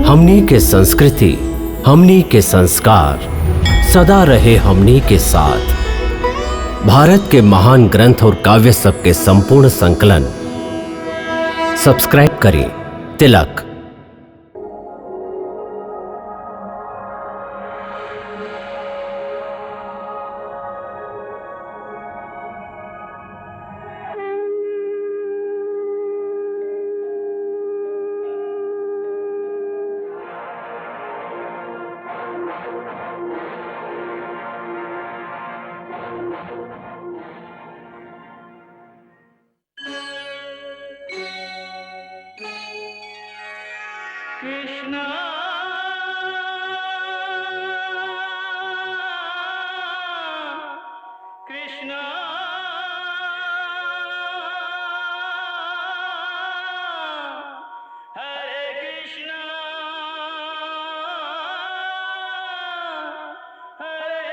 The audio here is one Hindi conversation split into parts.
हमनी के संस्कृति, हमनी के संस्कार सदा रहे हमनी के साथ। भारत के महान ग्रंथ और काव्य सब के संपूर्ण संकलन सब्सक्राइब करें तिलक। कृष्णा कृष्णा हरे कृष्णा हरे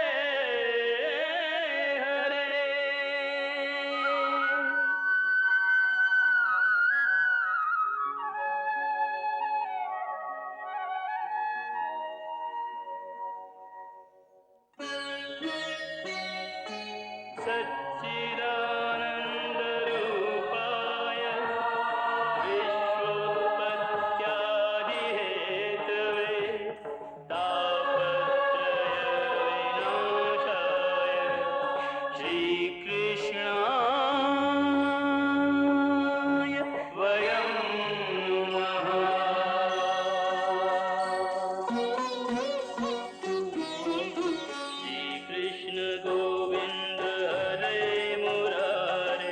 हरे। सच्चिदानन्दरूपाय विश्वोत्पत्त्यादिहेतवे तापत्रयविनाशाय श्रीकृष्णाय वयं नमः। श्रीकृष्ण गोविंद हरे मुरारे,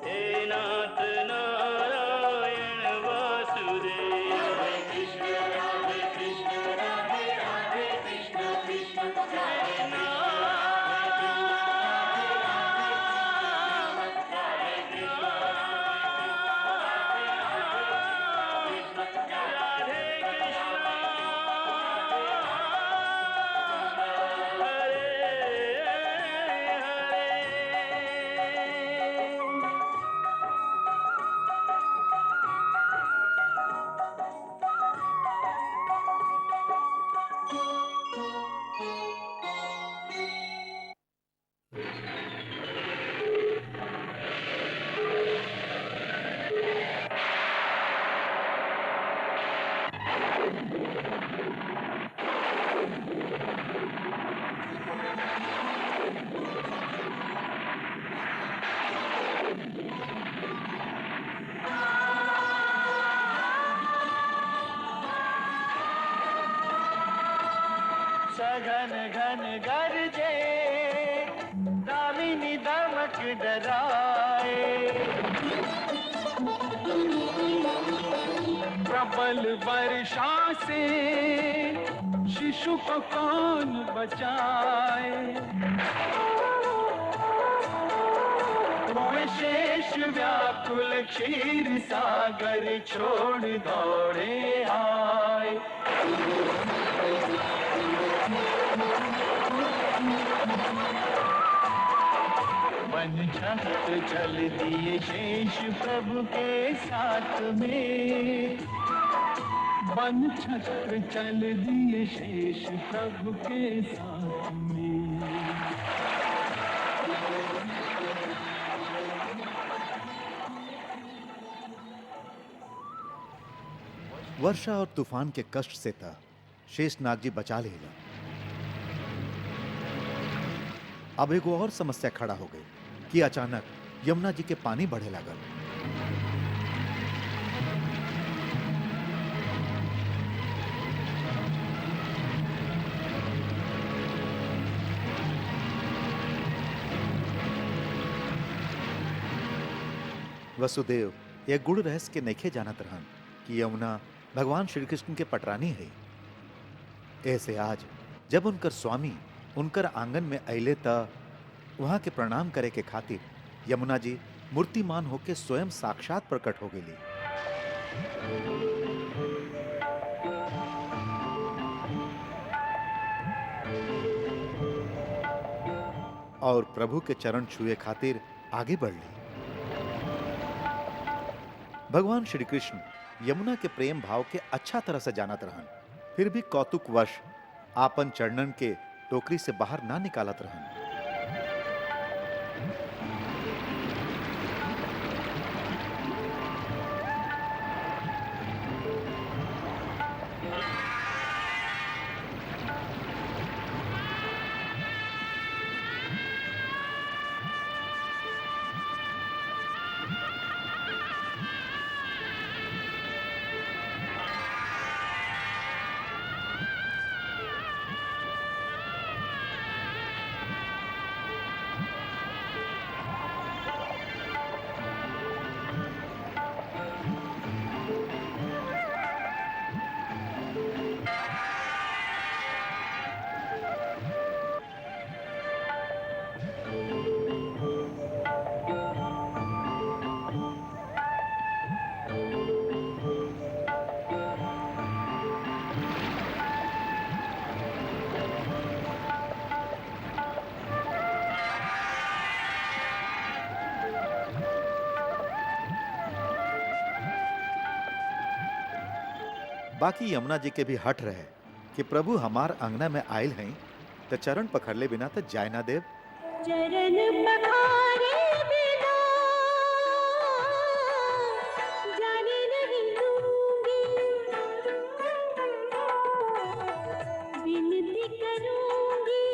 हे नाथ नारायण वासुदेव। हरे कृष्ण राधे राधे कृष्ण कृष्ण कृष्ण सघन घन गरजे, दामिनी दमक डराए। प्रबल वर्षा से शिशु को कौन बचाए। वो शेष व्याकुल क्षीर सागर छोड़ दौड़े आए। वन छत चल दिए शेष प्रभु के साथ में। वन छत्र चल दिए शेष प्रभु के साथ में। वर्षा और तूफान के कष्ट से था शेषनाग जी बचा लेला। अब एगो और समस्या खड़ा हो गई कि अचानक यमुना जी के पानी बढ़े लागल। वसुदेव यह गुड़ रहस्य के नइखे जानत रहन कि यमुना भगवान श्री कृष्ण के पटरानी है। ऐसे आज जब उनकर स्वामी उनकर आंगन में अइले त वहां के प्रणाम करे के खातिर यमुना जी मूर्तिमान होके स्वयं साक्षात प्रकट हो गई। और प्रभु के चरण छुए खातिर आगे बढ़ ली। भगवान श्री कृष्ण यमुना के प्रेम भाव के अच्छा तरह से जानत रहन। फिर भी कौतुकवश आपन चरणन के टोकरी से बाहर ना निकालत रहन। बाकी यमुना जी के भी हट रहे कि प्रभु हमार अंगना में आयल हैं तो चरण पकड़ले बिना तो जाय ना देव। चरण पखारे बिना जाने नहीं दूंगी, विनती करूंगी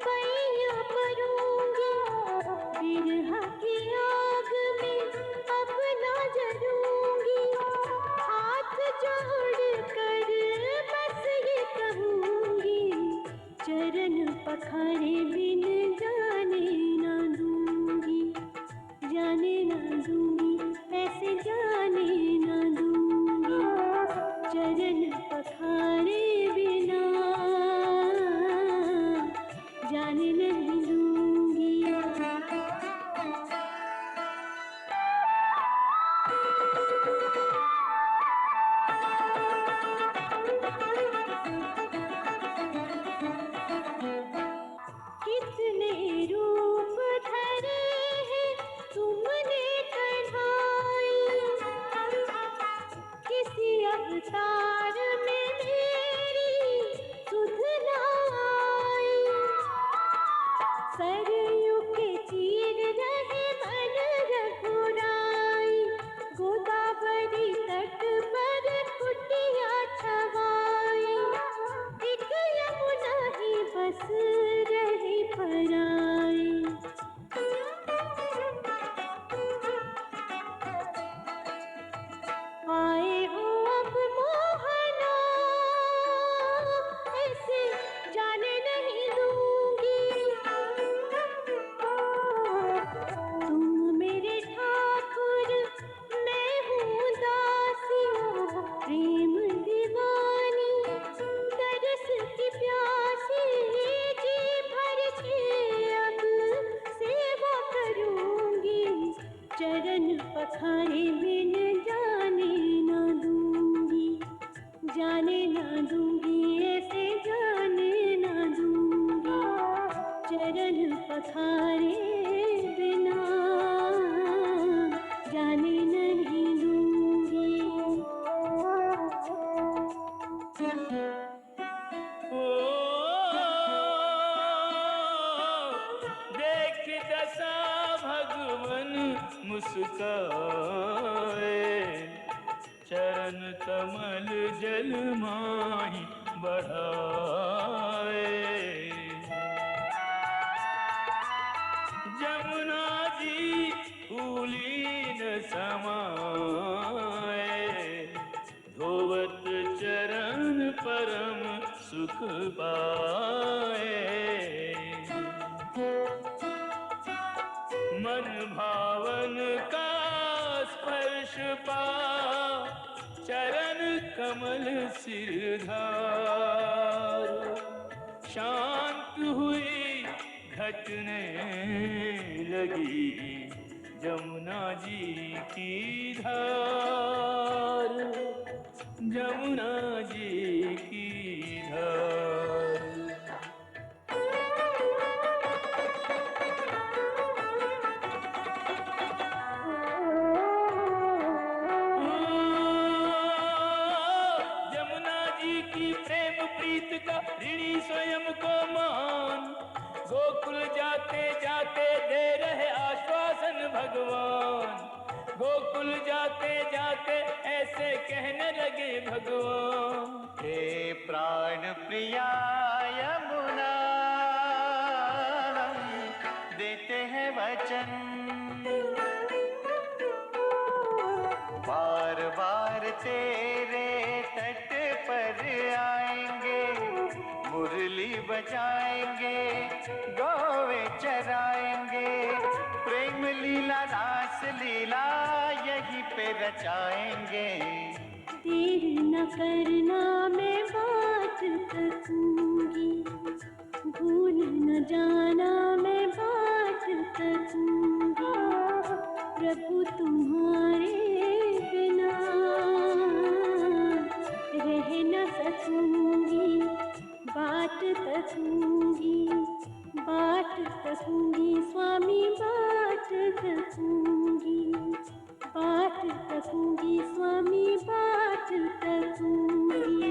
पैया परूंगी, बिरहा की आग में अपना जरूंगी, हाथ जोड़ कर बस ये कहूंगी, चरण पखारे बिन जाने ना दूंगी, जाने ना दूंगी, ऐसे जाने ना दूंगी, चरण पखारे बिना जाने नहीं दूंगी। कितने रूप धरे हैं तुमने कढ़ाई, किसी अवतार में मेरी सुध न आई, सरयू के चीर रहे मन रघुराई, गोदावरी तट पर कुटिया छवाई, एक यमुना ही बस रही पराई। आए हो अब मोहना, ऐसे जाने नहीं दूंगी, तुम मेरे ठाकुर मैं हूँ दासी, प्रेम दीवानी तरस की प्यासी, जी भर के अब सेवा करूंगी, चरण पखारे बिन जाने ना दूंगी, जाने ना दूंगी, ऐसे जाने ना दूंगी, चरण पखारे बिना जाने नहीं दूंगी। ओ देख दशा भगवन मुस्काए, चरण कमल जल माही बढ़ाए, जमुना जी फूली न समाए, धोवत चरण परम सुख पाए, मन भावन का स्पर्श पा, चरण कमल सिरधार, शांत हुई घटने लगी जमुना जी की धार, जमुना जी की धार। जमुना जी की प्रेम प्रीत का ऋणी स्वयं को मान। गोकुल जाते जाते दे रहे आश्वासन भगवान। गोकुल जाते जाते ऐसे कहने लगे भगवान। हे प्राण प्रिया यमुना, देते हैं वचन, बार बार तेरे तट पर आएंगे, मुरली बजाएंगे, गौवे चराएंगे, प्रेम लीला रास लीला यहीं पे रचाएंगे। देर न करना मैं बात करूंगी, भूल न जाना मैं बात करूंगी। प्रभु तुम्हारे बिना रह न सकूंगी, बाट तकूंगी, बाट तकूंगी स्वामी, बाट तकूंगी, बाट तकूंगी स्वामी, बाट तकूंगी।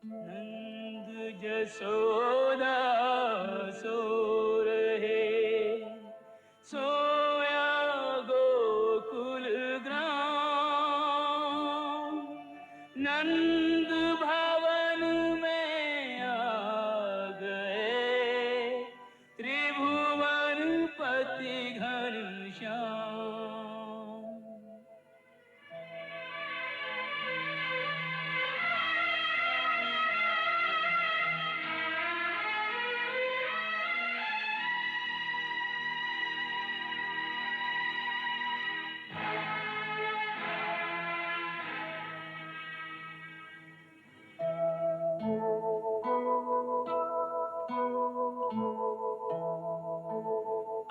नंद जसोदा सो रहे, सोया गोकुल ग्राम। नंद भवन में आ गए त्रिभुवन पति घनश्याम।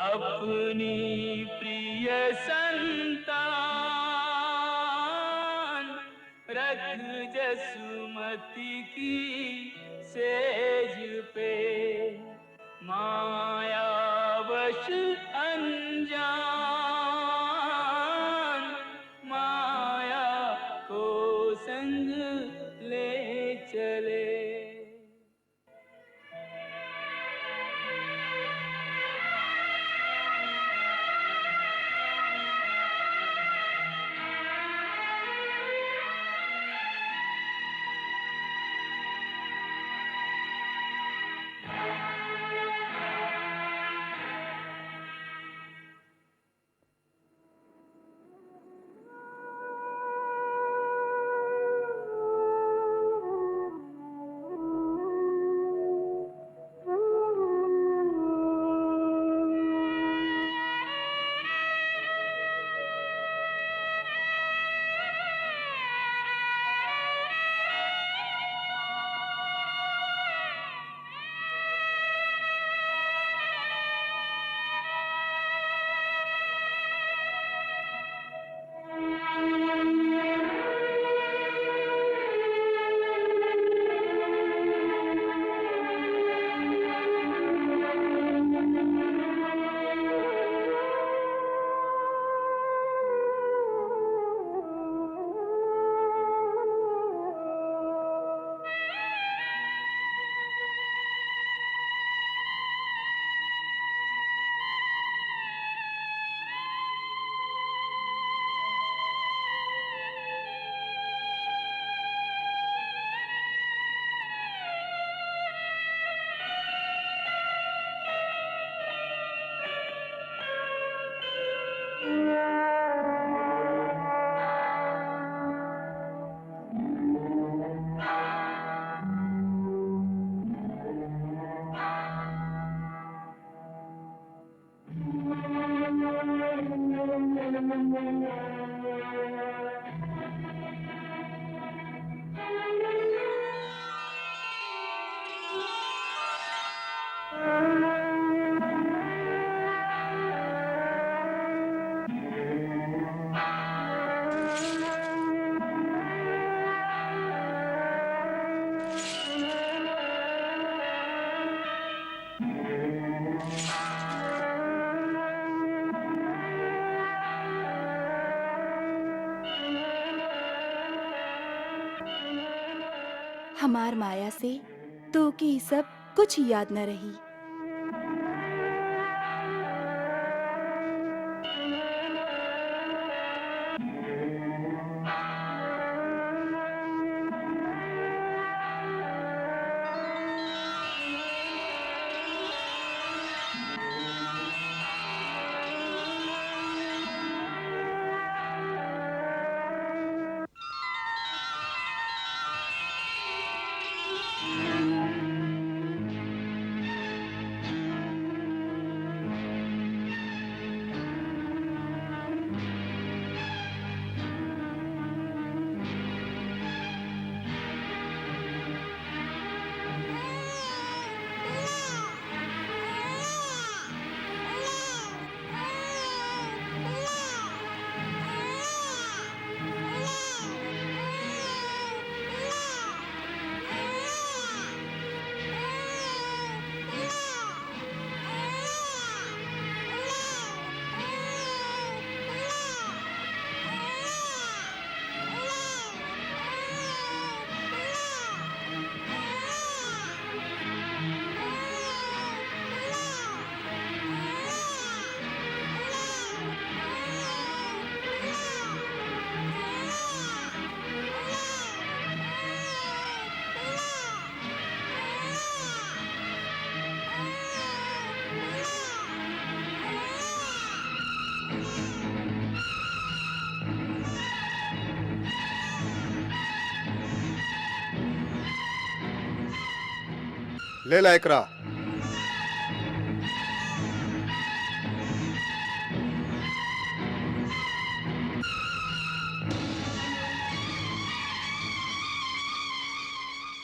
अपनी प्रिय संतान रख जसुमती की सेज पे, मायावश अनजान माया को संग ले चले। हमार माया से तो की सब कुछ याद न रही। ले ला एकरा।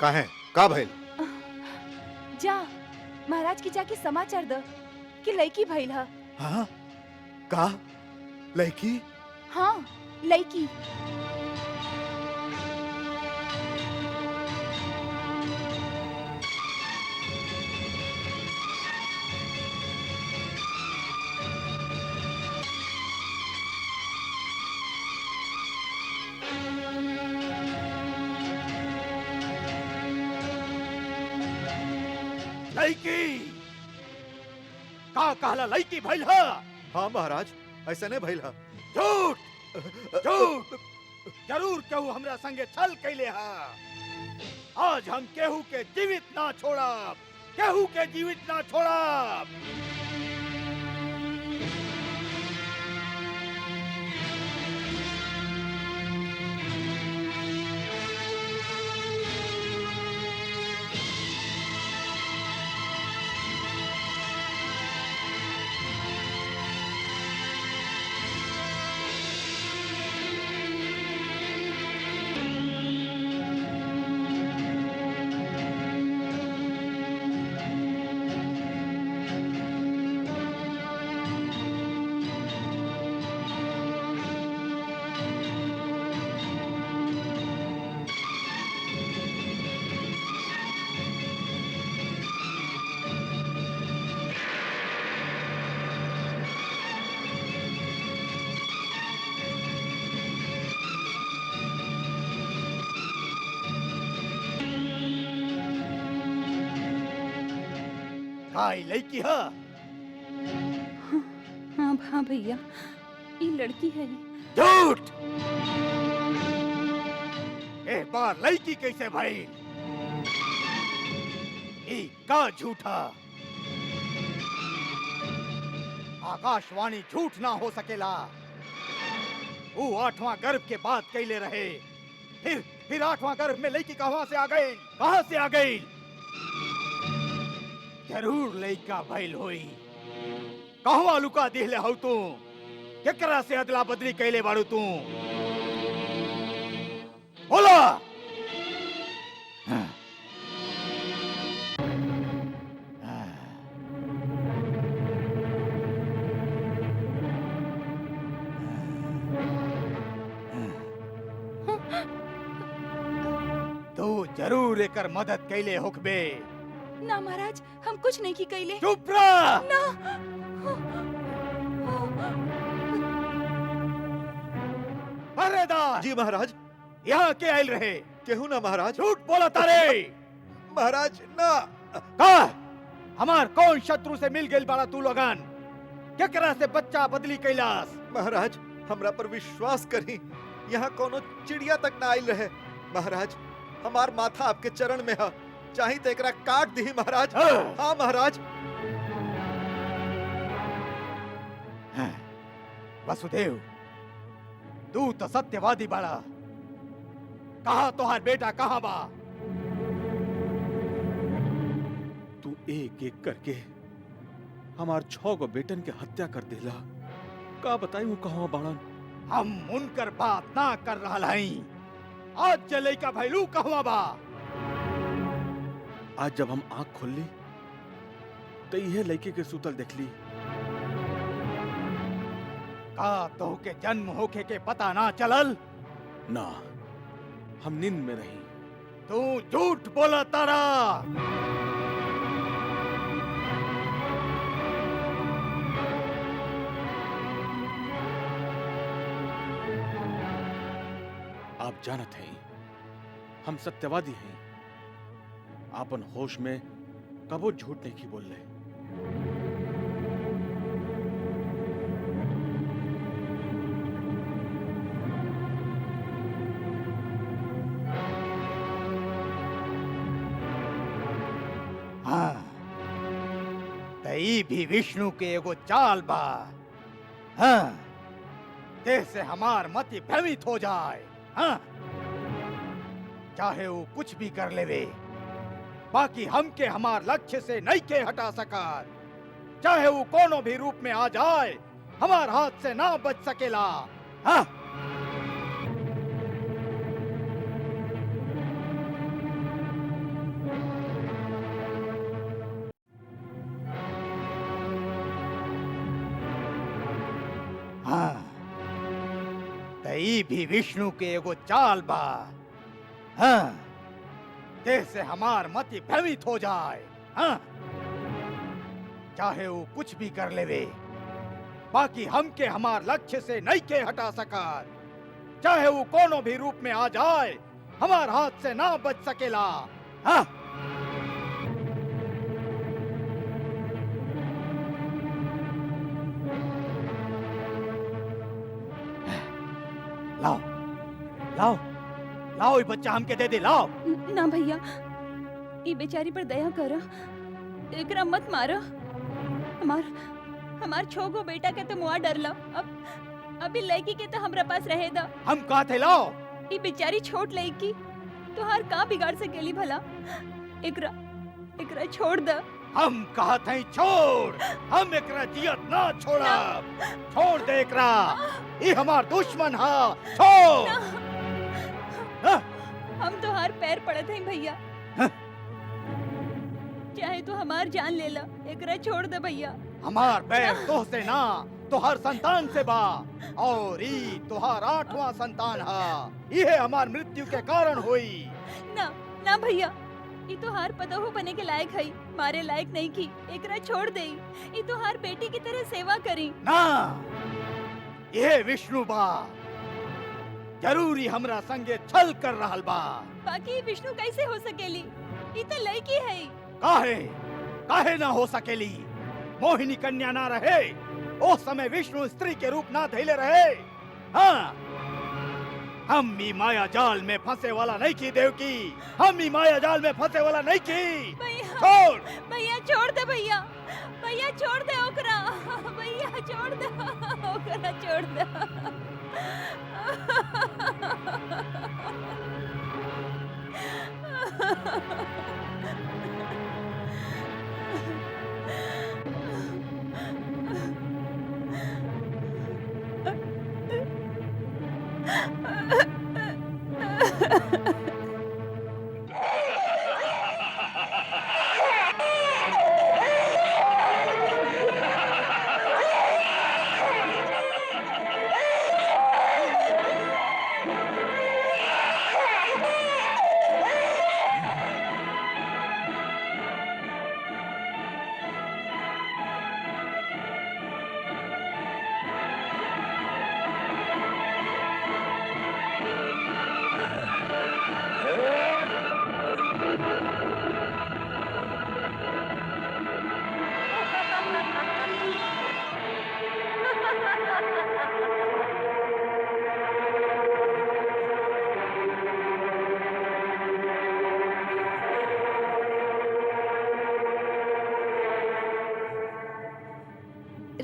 काहे का भइल? जा महाराज की जाके समाचार द कि लड़की भइल ह। हाँ का लड़की? हाँ लड़की। लड़की का कहला लड़की भइल ह? हाँ महाराज ऐसा नहीं भइल ह। झूठ झूठ जरूर केहू हमरा संगे छल कैले हा। आज हम केहू के जीवित ना छोड़ब, केहू के जीवित ना छोड़ब। आई लड़की है? हाँ हाँ भैया ये लड़की है। झूठ! एक बार लड़की कैसे भाई? ई का झूठा? आकाशवाणी झूठ ना हो सकेला। वो 8वां गर्भ के बाद कैले रहे। फिर 8वां गर्भ में लड़की कहां से आ गई? कहां से आ गई? जरूर लड़का भइल होई। कहवा लुका दिहले हौ तू? केकरा से अदला बदली कैले बाड़ू तू? बोला। तू जरूर एकर मदद कैले होकबे। ना महाराज हम कुछ नहीं की कैले। चुप रह। ना। पहरेदार। जी महाराज। यहाँ के आयल रहे? केहू ना महाराज। झूठ बोला तारे। महाराज ना। का हमार कौन शत्रु से मिल गई बाड़ा तू लोगन? केकरा से बच्चा बदली कैलाश? महाराज हमरा पर विश्वास करी, यहाँ कोनो चिड़िया तक ना आयल रहे। महाराज हमार माथा आपके चरण में है, चाही तो एकरा काट दी महाराज। हाँ महाराज। वसुदेव, तू तो सत्यवादी बाड़ा। कहा तोहार बेटा कहाँ बा? तू एक एक करके हमार 6 गो बेटन के हत्या कर देला। का बताई वो कहाँ बाड़न? हम उनकर बात ना कर रहा हई। आज चले का भैलू कहवा बा? आज जब हम आंख खोल ली तो यह लड़के के सूतल देख ली। का तो के जन्म होके के पता ना चलल? ना, हम नींद में रही। तू झूठ बोला तारा। आप जानत हैं हम सत्यवादी हैं। आपन होश में कबो झूठ नहीं की बोल रहे। हाँ, तई भी विष्णु के एगो चाल बा। हाँ, जैसे हमार मति भ्रमित हो जाए। हाँ, चाहे वो कुछ भी कर लेवे, बाकी हमके हमार लक्ष्य से नहीं के हटा सका। चाहे वो कोनो भी रूप में आ जाए, हमार हाथ से ना बच सकेला। हाँ? हाँ, तई भी विष्णु के एगो चाल बा। हाँ, जैसे हमार मति भ्रमित हो जाए। हाँ? चाहे वो कुछ भी कर लेवे, बाकी हमके हमार लक्ष्य से नहीं के हटा सका। चाहे वो कोनो भी रूप में आ जाए, हमार हाथ से ना बच सकेला। हाँ? लाओ, लाओ, लाओ, ये बच्चा हमके दे दे। लाओ। ना भैया, ये बेचारी पर दया कर, एकरा मत मार। हमार 6 गो बेटा के तो मुआ डरला। अब अभी लड़की के तो हमरा पास रहे दा। हम कहा थे लाओ। ये बेचारी छोट लड़की तो हर का बिगाड़ सकेली भला? एकरा छोड़ द। हम कहा थे छोड़। हम एकरा जियत ना छोड़ा। छोड़ दे एकरा, ये हमार दुश्मन हा। छोड़। हाँ? हम तो हर पैर पड़त हैं भैया। हाँ? चाहे तो हमार जान ले ला, एकरा छोड़ दे भैया। हमार पैर तो से ना, तोहर संतान से बा। और ई तोहार 8वां संतान हा। ये हमार मृत्यु के कारण हुई। ना ना भैया, ये तो हार पदहु बने के लायक है, मारे लायक नहीं की। एकरा छोड़ दे, ये तो हार बेटी की तरह सेवा करी। ना, ये विष्णु बा, जरूरी हमरा संगे छल कर रहल बा। बाकी विष्णु कैसे हो सकेली? ये तो लड़की है। काहे काहे ना हो सकेली? मोहिनी कन्या ना रहे उस समय विष्णु स्त्री के रूप ना धैले रहे। हाँ, हम ही माया जाल में फंसे वाला नहीं की देवकी। हम ही माया जाल में फंसे वाला नहीं की। छोड़ भैया, छोड़ दे भैया। भैया छोड़ दे ओकरा। भैया छोड़ दे ओकरा, छोड़ दे।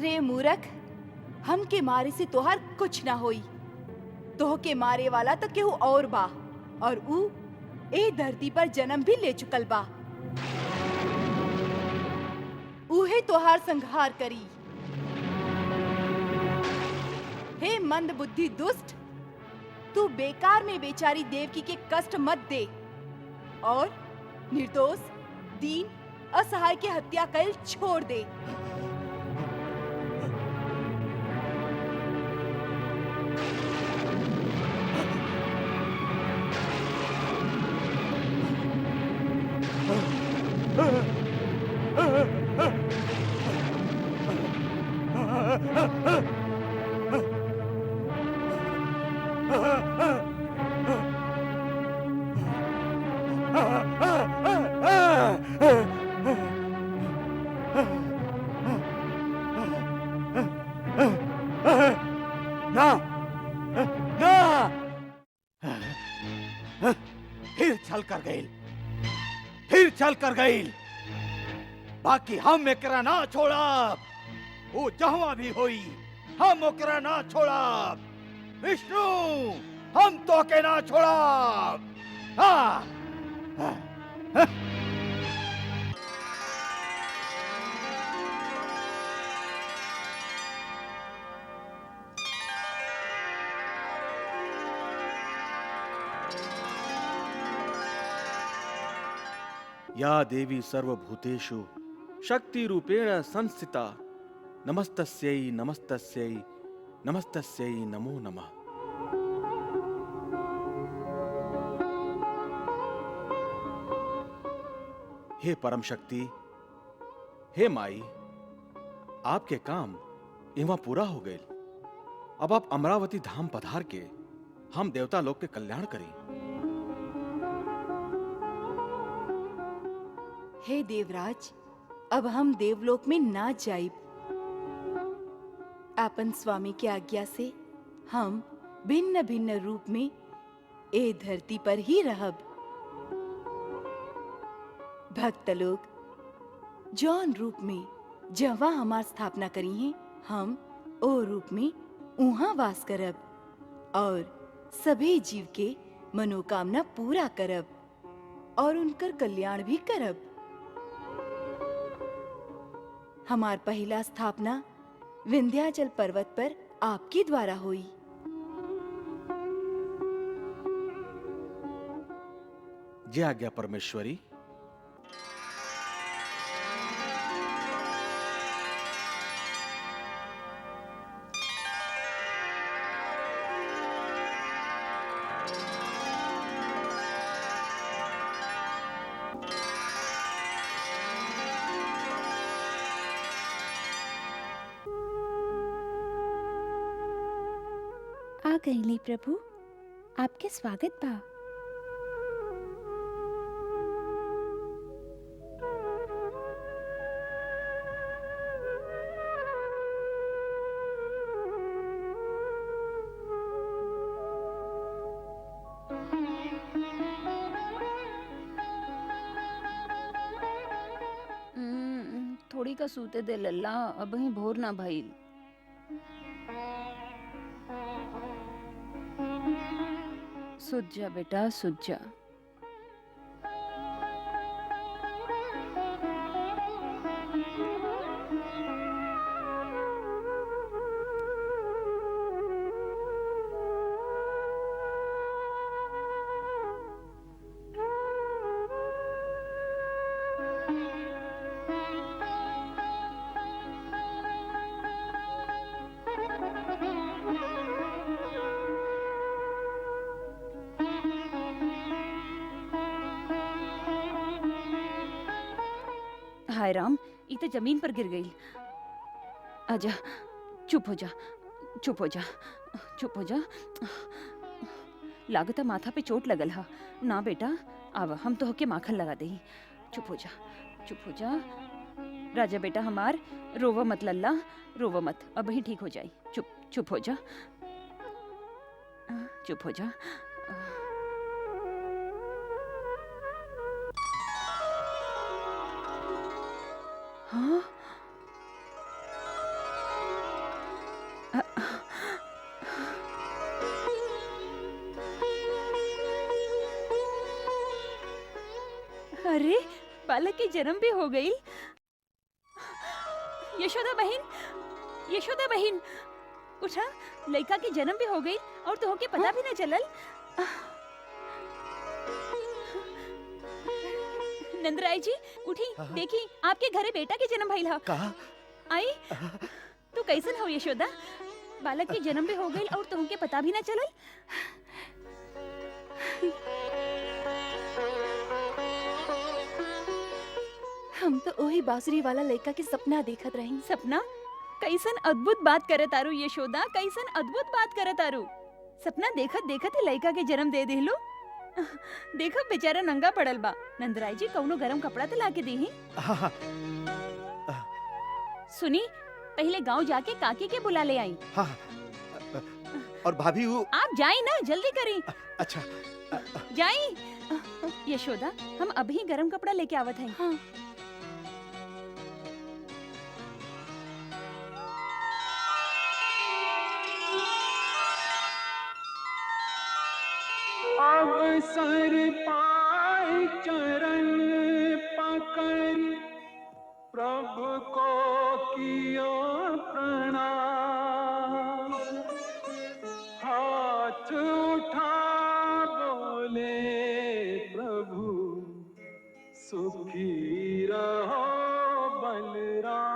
रे मूरख, हम के मारे से तोहार कुछ ना होई। तोह के मारे वाला तो केहू और बा, और ऊ ए धरती पर जन्म भी ले चुकल बा। उहे तोहार संहार करी। हे मंद बुद्धि दुष्ट, तू बेकार में बेचारी देवकी के कष्ट मत दे और निर्दोष, दीन, असहाय के हत्या कर छोड़ दे। ना ना, फिर चल कर गई, फिर चल कर गई। बाकी हम एकरा ना छोड़ब। वो जहाँ भी होई हम ओकरा ना छोड़ब। विष्णु, हम तो के ना छोड़ब। हाँ, हाँ, हाँ। या देवी सर्वभूतेषु शक्ति रूपेण संस्थिता नमस्तस्यै नमस्तस्यै नमस्तस्यै नमो नमः। हे परम शक्ति, हे माई, आपके काम इवा पूरा हो गए। अब आप अमरावती धाम पधार के हम देवता लोक के कल्याण करें। हे देवराज, अब हम देवलोक में ना जाइब। आपन स्वामी की आज्ञा से हम भिन्न भिन्न रूप में ए धरती पर ही रहब। भक्त लोग जौन रूप में जहाँ हमार स्थापना करी है, हम ओ रूप में उहाँ वास करब और सभी जीव के मनोकामना पूरा करब और उनकर कल्याण भी करब। हमार पहला स्थापना विंध्याचल पर्वत पर आपके द्वारा हुई। जय आज्ञा परमेश्वरी। आ गईली प्रभु, आपके स्वागत बा। थोड़ी का सूते दे लल्ला, अब ही भोर ना भइल। सुत जा बेटा, सुत जा। हाय राम, ये तो जमीन पर गिर गई। आजा, चुप हो जा, चुप हो जा, चुप हो जा। लागता माथा पे चोट लगल हा। ना बेटा, आव हम तो होके माखन लगा दे। चुप हो जा, चुप हो जा। राजा बेटा हमार, रोवा मत लल्ला, रोवा मत, अब ही ठीक हो जाई। चुप चुप हो जा, चुप हो जा। हाँ? अरे बालक की जन्म भी हो गई। यशोदा बहन उठा, लड़का की जन्म भी हो गई और तो के पता भी न चलल। नंदराय जी उठी, देखी आपके घरे बेटा के जन्म भइल ह। कहा आई तू कैसन हो यशोदा? बालक की जन्म भी हो गई और तो के पता भी न चलल। हम तो वही बांसुरी वाला लड़का के सपना देखत रही। सपना? कैसन अद्भुत बात करे तारू यशोदा, कैसन अद्भुत बात करे तारू। सपना देखत देखत ही लड़का के जन्म दे देहलो। देखो बेचारा नंगा पड़ल बा। नंदराय जी कौनो गरम कपड़ा तो लाके देही। सुनी, पहले गांव जाके काकी के बुला ले आई। हाँ और भाभी वो आप जाई ना, जल्दी करी। अच्छा जाई। यशोदा हम अभी गरम कपड़ा लेके आवत हैं। हाँ। अवसर पाए चरण पकड़ प्रभु को किया प्रणाम। हाथ उठा बोले प्रभु सुखी रहो बलराम।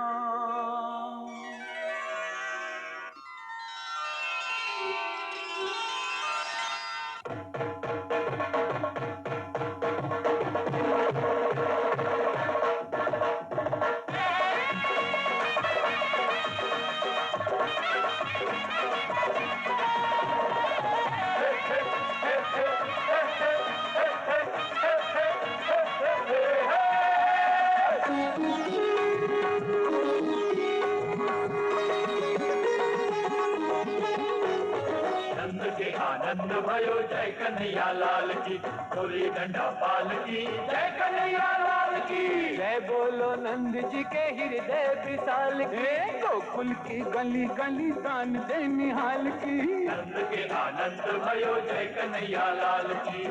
आनंद भयो जय कन्हैया लाल की, डोली डंडा पाल की जय कन्हैया लाल की। जय बोलो नंद जी के हृदय विशाल की, गोकुल की गली गली दान दे निहाल की। नंद के आनंद भयो जय कन्हैया लाल की।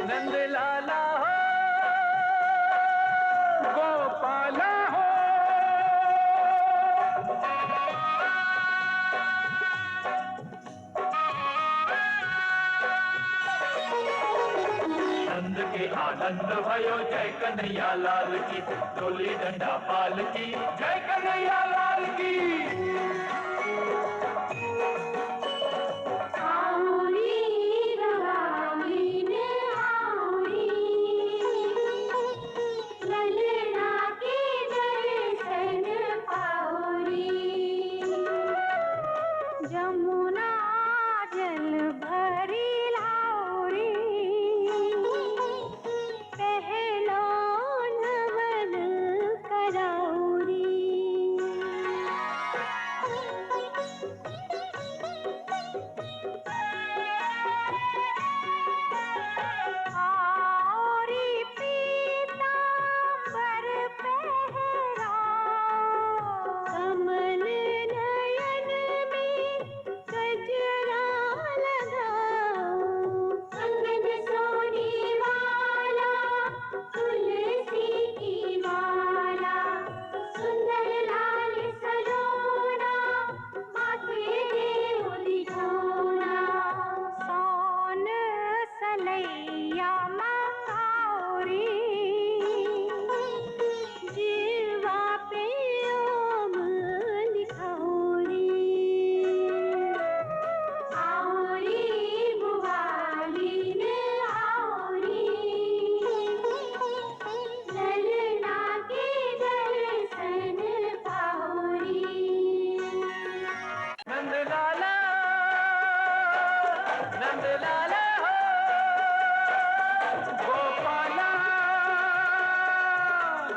नंद लाला हो गोपाला हो, नंद के आनंद भयो जय कन्हैया लाल की, डोली डंडा पाल की जय कन्हैया लाल की। जमुना जल भरी लाउरी, पहलो नवन कराउरी। आउरी पीतांबर पहराओ, कमल नयन में गजरा लगाओ। कंगन सोने वाला तुलसी की माला, सुंदर लाल सलोना माथे देव लिखोना। सोन सलैया मकाउरी, जीवा पे ओम लिखौरी। आउरी बुआली ने आउरी, ललना के दर्शन पाउरी। नंद लाला हो गोपाला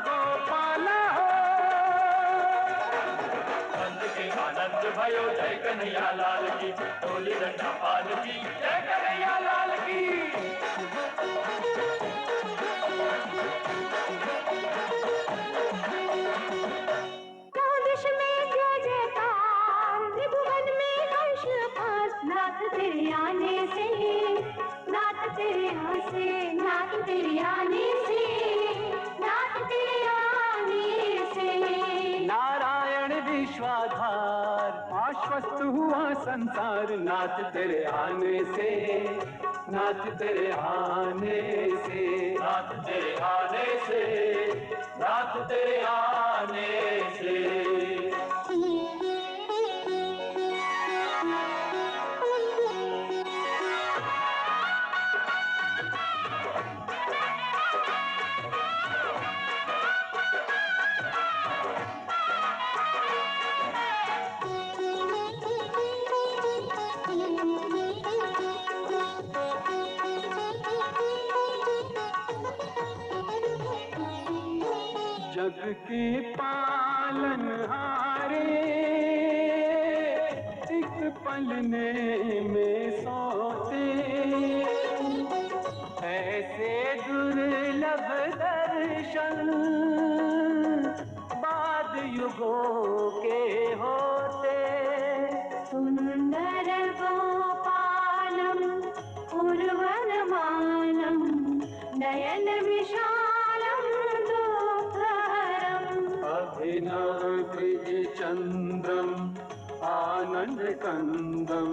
गोपाला हो। नंद के आनंद भयो जय कन्हैया लाल की, डोली डंडा पाल की जय कन्हैया लाल की। कादिश में जय जयकार, त्रिभुवन में हर्ष पास। नाथ तेरे आने से, नाथ तेरे यहाँ से, नाथ तेरे आने से, नाथ तेरे आने से। नारायण विश्वाधार, आश्वस्त हुआ संसार, नाथ तेरे आने से, नाथ तेरे आने से, नाथ तेरे आने से, नाथ तेरे आने से। जग की पालनहारे, एक पलने में सोते, ऐसे दुर्लभ दर्शन बाद युगों के होते। सुंदर गोपालम उर्वरमालम, नयन विशालम दुःखहरम। अभिनव चंद्रम आनंद कंदम,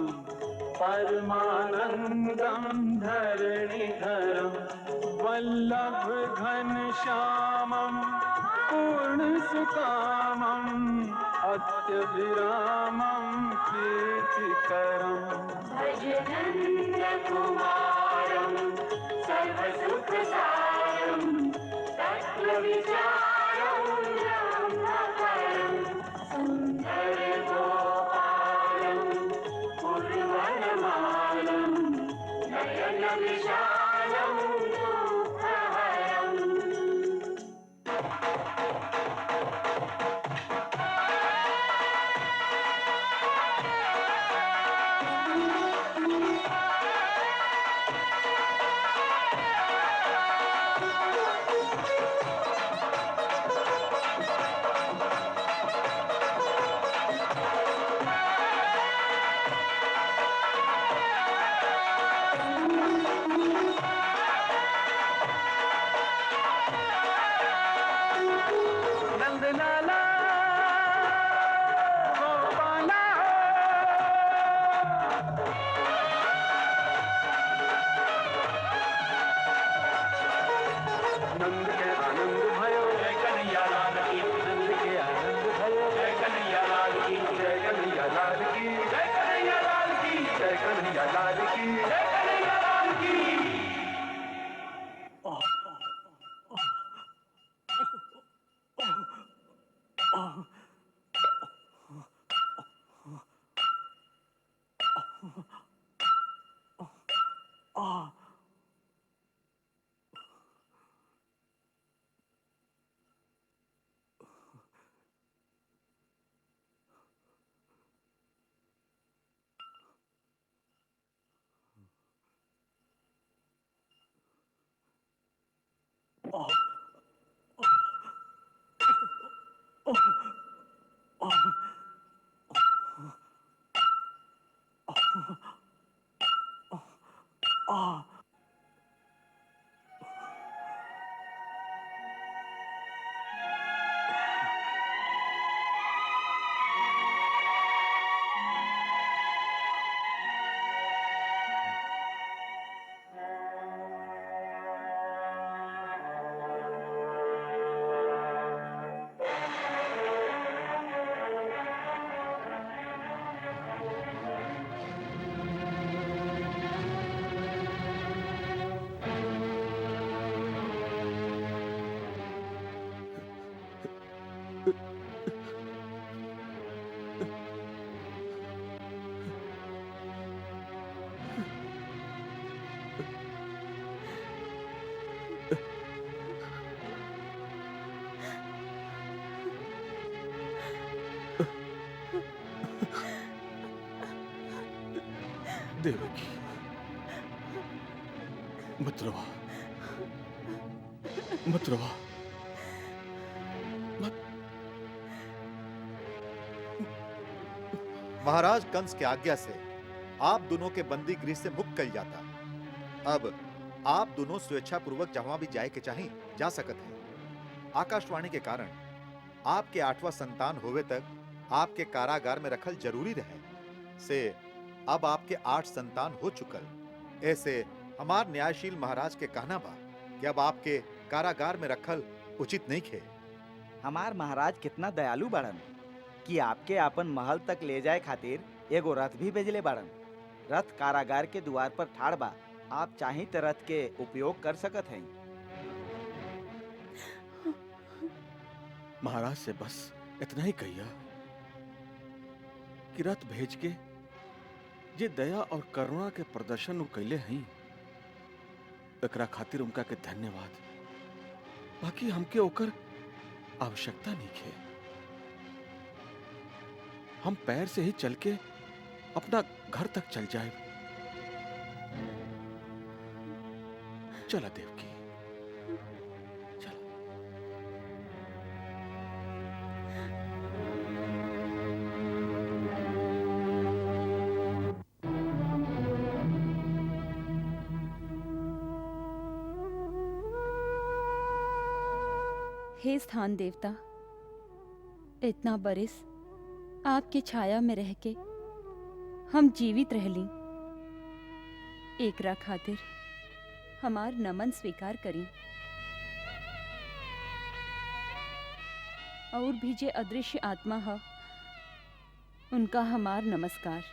परमानंदम धरणीधरम, वल्लभ घन श्यामम पूर्ण सुकामम, अत्यभिरामम प्रीतिकरम। भज नंद कुमारम सर्व सुख सारम, तत्व विचारम ब्रह्मपरम। सुंदर गोपालम उर्वरमालम, नयन विशालम दुःखहरम। नंदलाला गोपाला, नंद के आनंद भयो जय कन्हैया लाल की, नंद के आनंद भयो जय कन्हैया लाल की, जय कन्हैया लाल की, जय कन्हैया लाल की, जय कन्हैया लाल की, जय कन्हैया लाल की। देवकी, मत रोवा, मत रोवा, मत। महाराज कंस की आज्ञा से आप दोनों के बंदी गृह से मुक्त कर जाता। अब आप दोनों स्वेच्छा पूर्वक जहां भी जाए के चाहें जा सकत हैं। आकाशवाणी के कारण आपके 8वां संतान होवे तक आपके कारागार में रखल जरूरी रहे से अब आपके 8 संतान हो चुकल। ऐसे हमार न्यायशील महाराज के कहना बा कि अब आपके कारागार में रखल उचित नहीं खे। हमार महाराज कितना दयालु बाड़न कि आपके आपन महल तक ले जाए खातिर एगो रथ भी भेजले बाड़न। रथ कारागार के द्वार पर ठाड़ बा, आप चाहे तो रथ के उपयोग कर सकत हैं। महाराज से बस इतना ही कहिया कि रथ भेज के जे दया और करुणा के प्रदर्शन कैले हैं, एकरा खातिर उनका के धन्यवाद। बाकी हमके ओकर आवश्यकता नहीं है। हम पैर से ही चल के अपना घर तक चल जाए। चला देवकी, चला। हे स्थान देवता, इतना बरिस आपके छाया में रह के हम जीवित रहली। एकरा खातिर हमार नमन स्वीकार करी। और भी जे अदृश्य आत्मा है, उनका हमार नमस्कार।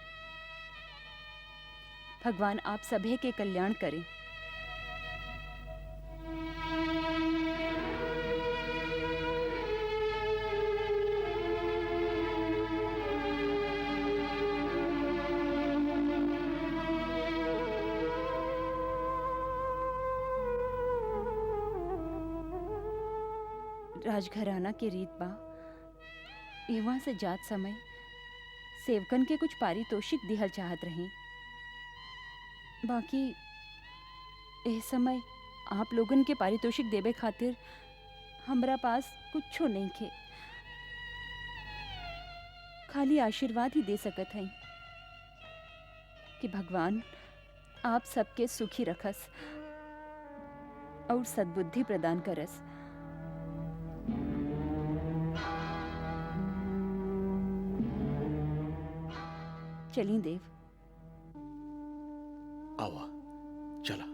भगवान आप सभी के कल्याण करें। राजघराना के रीत बा, यहाँ से जात समय सेवकन के कुछ पारितोषिक दिहल चाहत रही। बाकी एह समय आप लोगन के पारितोषिक देवे खातिर हमरा पास कुछो नहीं खे। खाली आशीर्वाद ही दे सकत हैं कि भगवान आप सबके सुखी रखस और सद्बुद्धि प्रदान करस। चलिए देव। आवा, चला।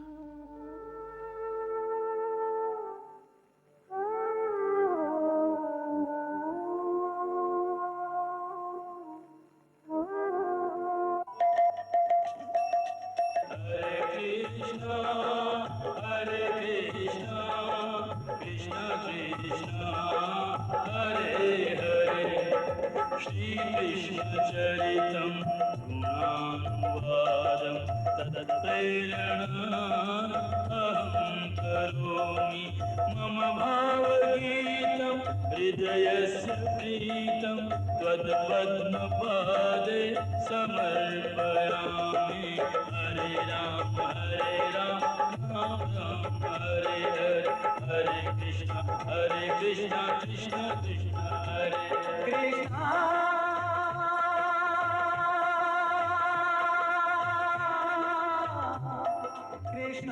हृदयस्य प्रीतं त्वत्पद्मपादे समर्पयामि। हरे राम राम राम हरे हरे, हरे कृष्ण कृष्ण कृष्ण हरे कृष्ण। कृष्ण